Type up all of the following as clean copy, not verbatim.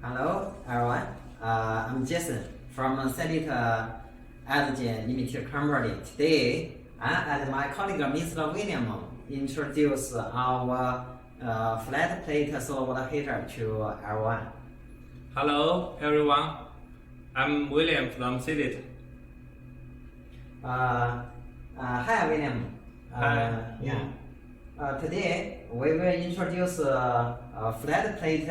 Hello, everyone. I'm Jason from Select Energy Limited Company. Today, I and my colleague Mr. William introduce our flat plate solar water heater to everyone. Hello, everyone. I'm William from Select. Hi, William. Hi. Today, we will introduce a flat plate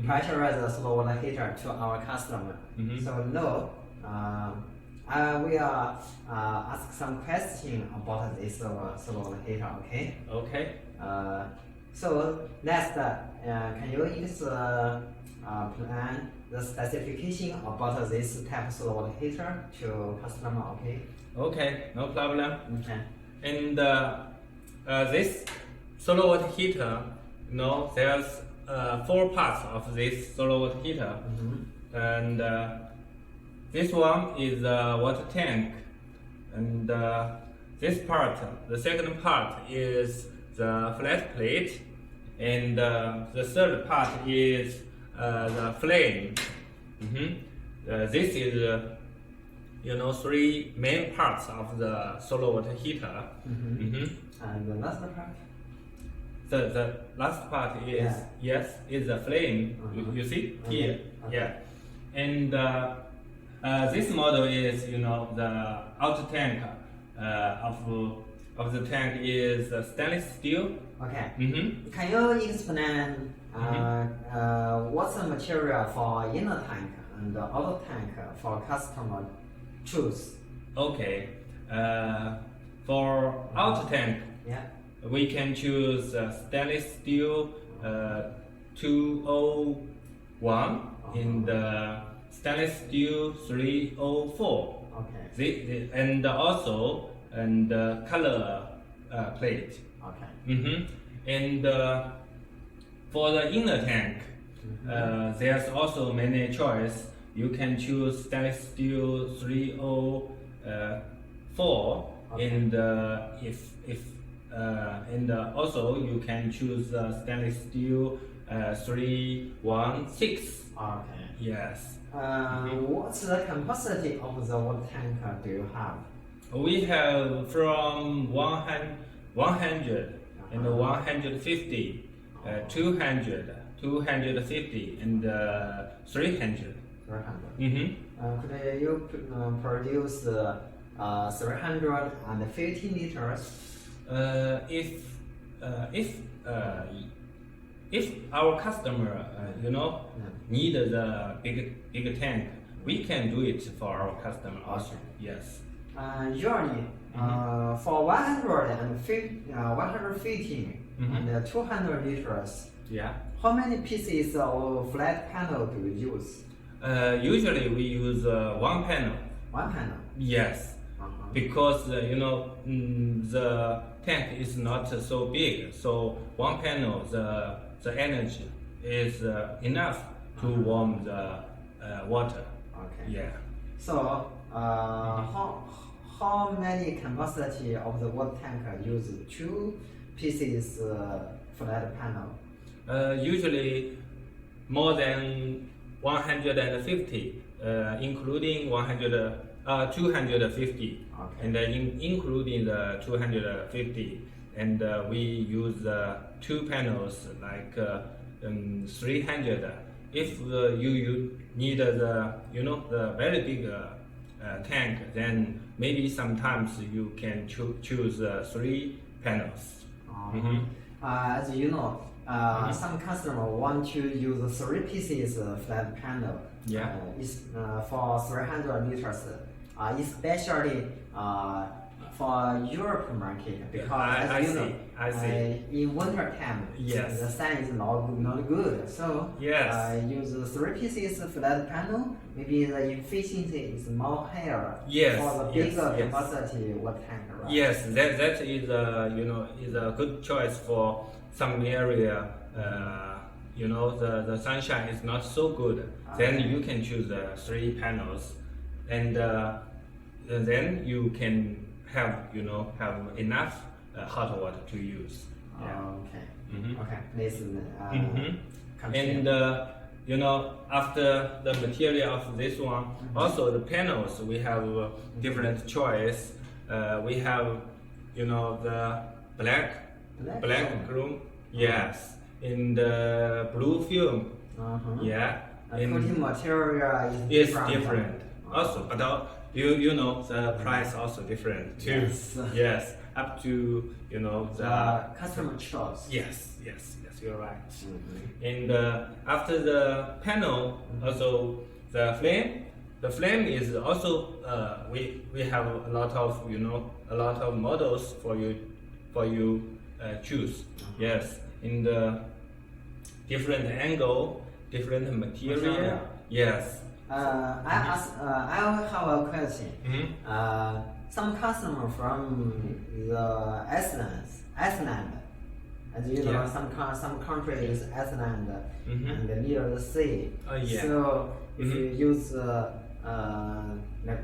pressurized solar water heater to our customer. So now, I will ask some question about this solar water heater. Okay. Okay. So next, can you plan the specification about this type of solar water heater to customer? Okay. Okay, no problem. Okay. And this solar water heater, there's 4 parts of this solar water heater. And this one is the water tank. And this part, the second part, is the flat plate. And the third part is the flame. This is 3 main parts of the solar water heater. And the last part? The last part is is the flame. You see here, And this model is the outer tank of the tank is stainless steel. Okay. Can you explain what's the material for inner tank and the outer tank for customer choose? Okay. For outer tank, we can choose stainless steel 201 and stainless steel 304. Okay. And also color plate. Okay. And for the inner tank, there's also many choice. You can choose stainless steel 304, and and also you can choose stainless steel 316. Okay. Yes. What's the capacity of the water tank do you have? We have from 100 and 150, 200, 250, and 300. 300. Could you produce 350 liters? If our customer need the big tank, we can do it for our customer also. Yes. Usually, for 150 and 200 liters, how many pieces of flat panel do you use? Usually we use one panel. One panel? Yes. Because the tank is not so big, so one panel, the energy is enough to warm the water. Okay. Yeah. So, how many capacity of the water tank use 2 pieces flat panel? Usually more than 150, including 250, and including the 250, and we use 2 panels like 300. If you need the very big tank, then maybe sometimes you can choose 3 panels. As you know, some customer want to use 3 pieces flat panel. For 300 liters, especially for Europe market, because I see. In winter time, the sun is not good. So use 3 pieces flat panel. Maybe the efficiency is more higher for the bigger capacity water tank. Right? Yes, that is is a good choice for some area. The sunshine is not so good. Then you can choose 3 panels, and then you can have enough hot water to use. Okay. Okay. Please. And you know, after the material of this one, also the panels, we have different choice. We have, you know, the black room, yes, in the blue film, yeah. Coating material is different. Also, but you know the price also different too. Yes. Yes, up to you know the customer choice. Yes, you're right. And after the panel, also the flame. The flame is also we have a lot of models for you choose. Yes, in the different angle, different material. Yes. I have a question. Some customer from the Iceland, as you know, some countries Iceland and near the sea. So if you use the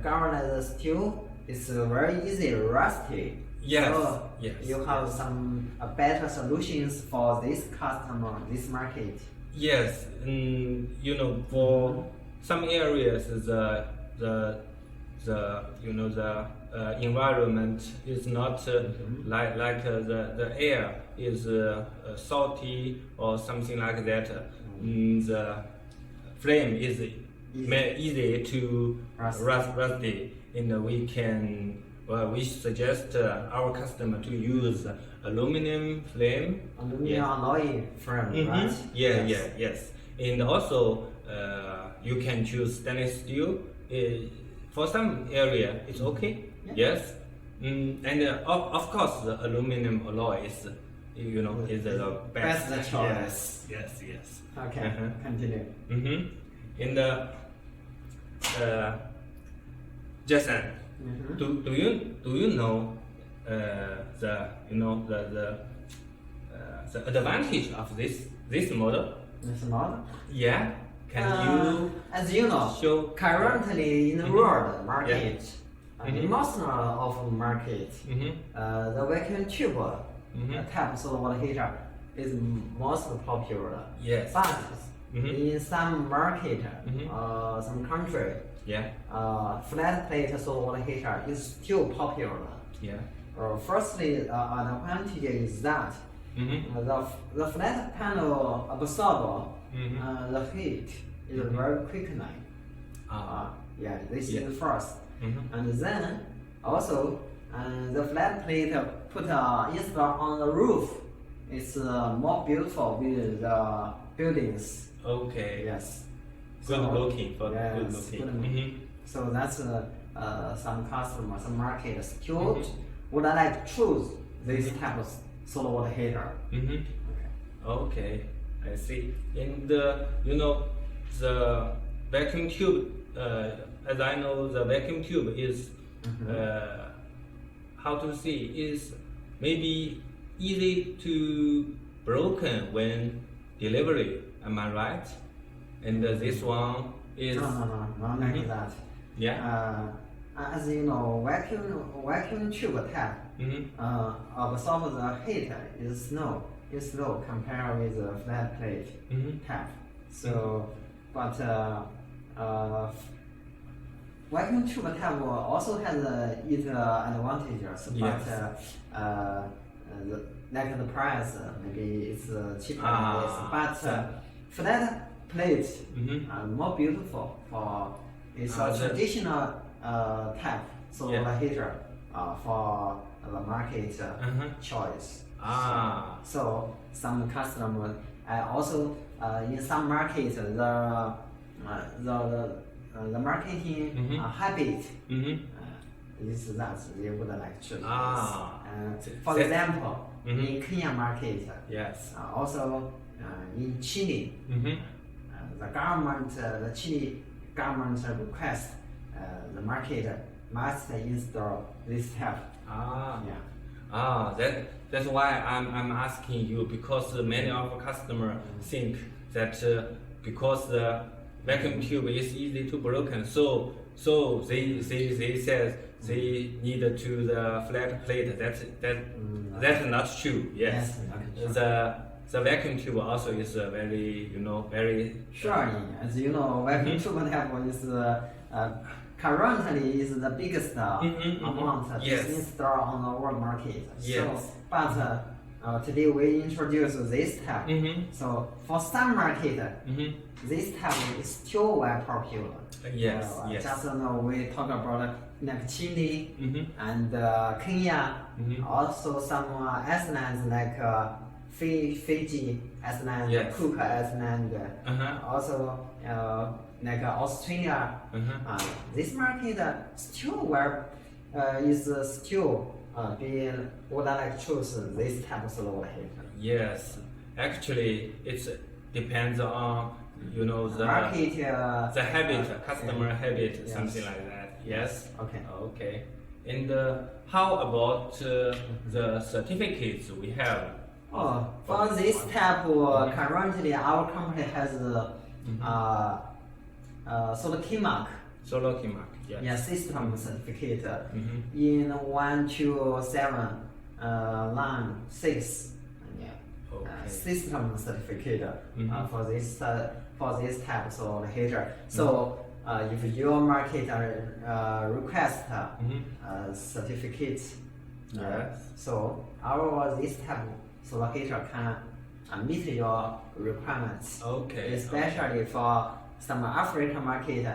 galvanized steel, it's very easy rusty. Yes. So you have some better solutions for this customer, this market. Yes, you know, for some areas the you know the environment is not like the air is salty or something like that. The flame is easy to rusty, and we suggest our customer to use aluminum flame. Aluminum alloy frame, right? Yes. And also you can choose stainless steel. For some area, it's okay. Yes. And of course, the aluminum alloy is, you know, is the best. Best choice. Yes. Okay. Continue. In the Jason, do you know the advantage of this model? This model? Yeah. Can you? As you know, show currently in the world market, in most of the market, the vacuum tube type solar water heater is most popular. Yes. But in some market, some country, flat plate solar water heater is still popular. Yeah. Firstly, an advantage is that the flat panel absorb the heat is very quickly. This is first. And then also the flat plate put installed on the roof is more beautiful with the buildings. Okay. Yes. Good looking. Good looking. So that's some customers, some markets still would like to choose this type of solar water heater. Okay, I see. And you know, the vacuum tube, as I know, the vacuum tube is how to say, is maybe easy to broken when delivery. Am I right? And this one is not like that. Yeah. As you know, vacuum tube type absorb the heat is slow compared with the flat plate type. So, but vacuum tube type also has its advantages, but like the price, maybe it's cheaper. But flat plate more beautiful for it's a traditional type solar heater for the market choice. So some customers also in some markets the marketing habit is that they would like to use. For example, in Kenya market, also in Chile, the Chile government request the market must install this type. That's why I'm asking you, because many of our customers think that because the vacuum tube is easy to broken, so they said they need to the flat plate. That's not true. Yes. the vacuum tube also is very, very. Sure, as you know, vacuum tube type is currently is the biggest amount Yes. installed on the world market. Yes. So, but today we introduce this type. So for some market, this type is still very popular. Yes, yes. Just we talk about like Chile and Kenya, also some islands like Fiji Island, Yes. Cook Island, also like Australia. This market still where is still being would like choose this type of slow heater. Yes, actually, it depends on the Market, the habit, customer habit, Yes. something like that. Yes. Okay. Okay. And how about the certificates we have? Oh, for this type, currently our company has solar key mark. Solar key mark. Yes. Yeah, system certificate in 12796. Yeah. Okay. System certificate for this type of heater. So if your market request certificate, Yes. so our this type solar heater can meet your requirements. Okay. Especially for some African market,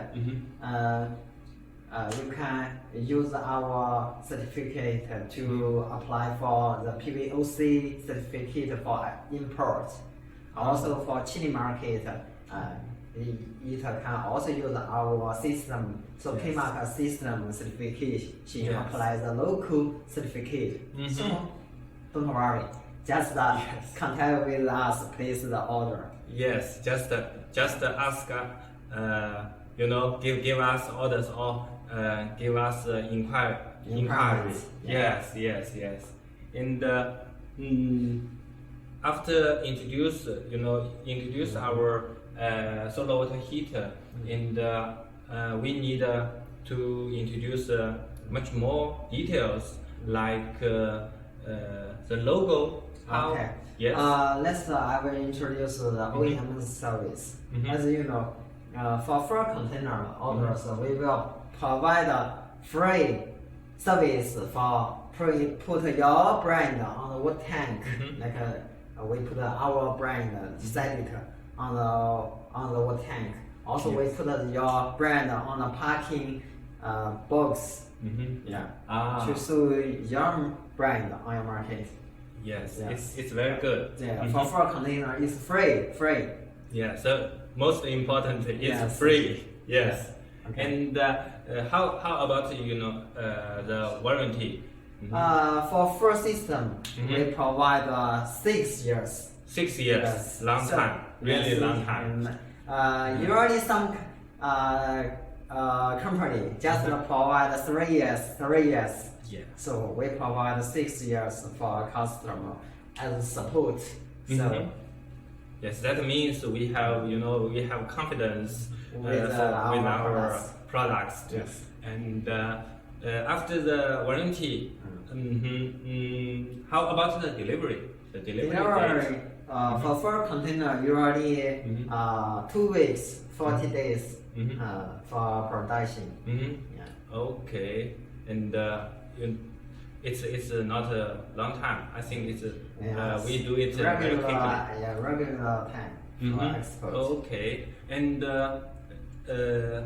you can use our certificate to apply for the PVOC certificate for import. Also for Chile market, it can also use our system. So Yes. K-mark system certification Yes. apply the local certificate. So don't worry, just Yes. contact with us, place the order. Yes. Just ask. Give us orders or give us inquiries. Inquiries. Yes. And after introduce our solar water heater, and we need to introduce much more details like the logo. How? Okay. Yes. Let's I will introduce the OEM service. As you know, for full container orders, we will provide a free service for put your brand on the water tank. Like we put our brand decided on the water tank. Also, we put your brand on the parking box. Yeah. To show your brand on your market. Yes. Yes. It's very good. Yeah. For full container, it's free. Yeah. So most important is Yes. free. Yes. Okay. And how about the warranty? For full system, we provide 6 years. 6 years, Yes. long So- time, really yes, long time. And usually some company just provide 3 years. Yeah. So we provide 6 years for our customer as support. So Yes, that means we have confidence with our our products. Yes. And after the warranty, how about the delivery? The delivery date? For full container, usually 2 weeks, 40 days for production. Yeah. Okay, and it's not a long time. I think it's Yes. we do it very quickly. Regular time for export. Okay, and the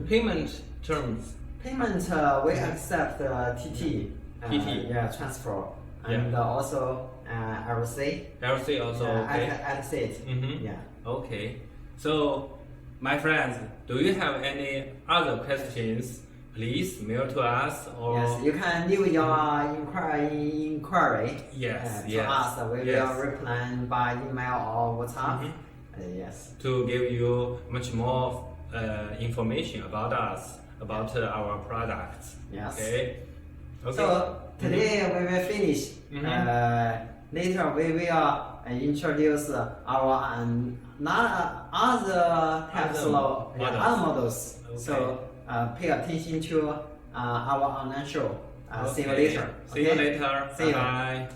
payment terms. Payment, we accept TT. Yeah, transfer. And also RC. RC also okay. At seat. Yeah. Okay. So, my friends, do you have any other questions? Please mail to us or Yes, you can leave your inquiry Yes, to yes, us. We yes. will reply by email or WhatsApp. Yes. to give you much more information about us, about our products. Yes. Okay. Okay. So today we will finish. Later we will introduce our other types Other of models. other models. Okay. So pay attention to our online show. See you Okay. later. See you Okay? later. See you. Bye.